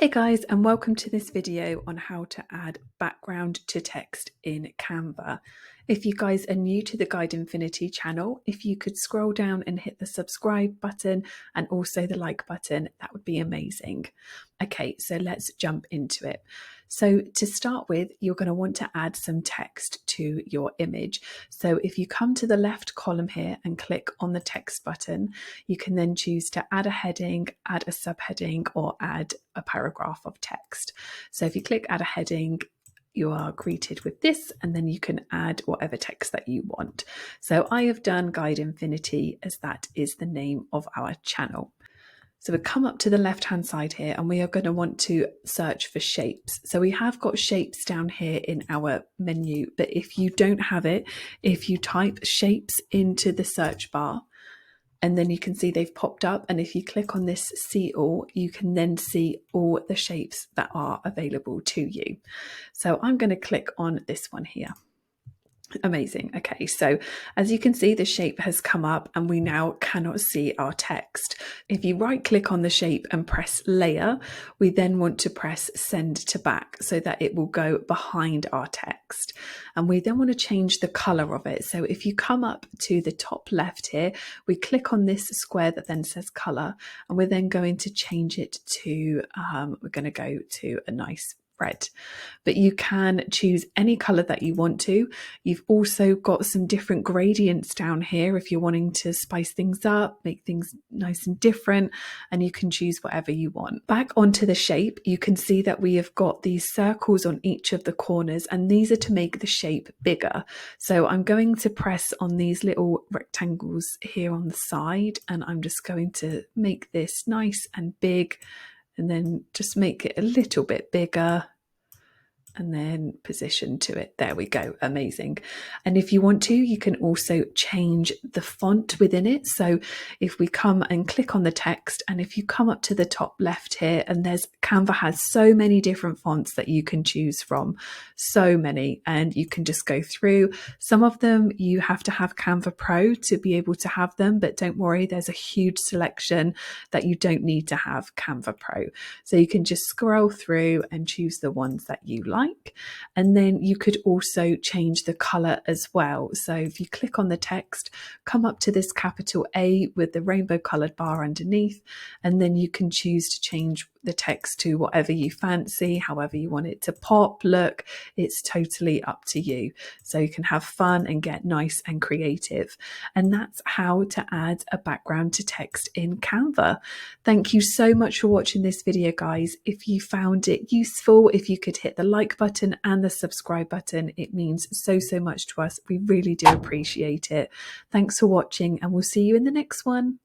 Hey guys, and welcome to this video on how to add background to text in Canva. If you guys are new to the Guide Infinity channel, if you could scroll down and hit the subscribe button and also the like button, that would be amazing. Okay, so let's jump into it. So to start with, you're going to want to add some text to your image. So if you come to the left column here and click on the text button, you can then choose to add a heading, add a subheading, or add a paragraph of text. So if you click add a heading, you are greeted with this, and then you can add whatever text that you want. So I have done Guide Infinity as that is the name of our channel. So we come up to the left hand side here and we are going to want to search for shapes. So we have got shapes down here in our menu, but if you don't have it, if you type shapes into the search bar, and then you can see they've popped up, and if you click on this see all, you can then see all the shapes that are available to you. So I'm going to click on this one here. Amazing. Okay, so as you can see, the shape has come up and we now cannot see our text. If you right click on the shape and press layer, we then want to press send to back so that it will go behind our text. And we then want to change the color of it. So if you come up to the top left here, we click on this square that then says color, and we're then going to change it to, we're going to go to a nice red, but you can choose any color that you want to. You've also got some different gradients down here if you're wanting to spice things up, make things nice and different, and you can choose whatever you want. Back onto the shape, you can see that we have got these circles on each of the corners, and these are to make the shape bigger. So I'm going to press on these little rectangles here on the side, and I'm just going to make this nice and big, and then just make it a little bit bigger and then position to it. There we go. Amazing. And if you want to, you can also change the font within it. So if we come and click on the text, and if you come up to the top left here, and there's Canva has so many different fonts that you can choose from, so many, and you can just go through. Some of them you have to have Canva Pro to be able to have them, but don't worry, there's a huge selection that you don't need to have Canva Pro. So you can just scroll through and choose the ones that you like. And then you could also change the color as well. So if you click on the text, come up to this capital A with the rainbow colored bar underneath, and then you can choose to change the text to whatever you fancy, however you want it to pop, look. It's totally up to you. So you can have fun and get nice and creative. And that's how to add a background to text in Canva. Thank you so much for watching this video, guys. If you found it useful, if you could hit the like button and the subscribe button, it means so much to us. We really do appreciate it. Thanks for watching, and we'll see you in the next one.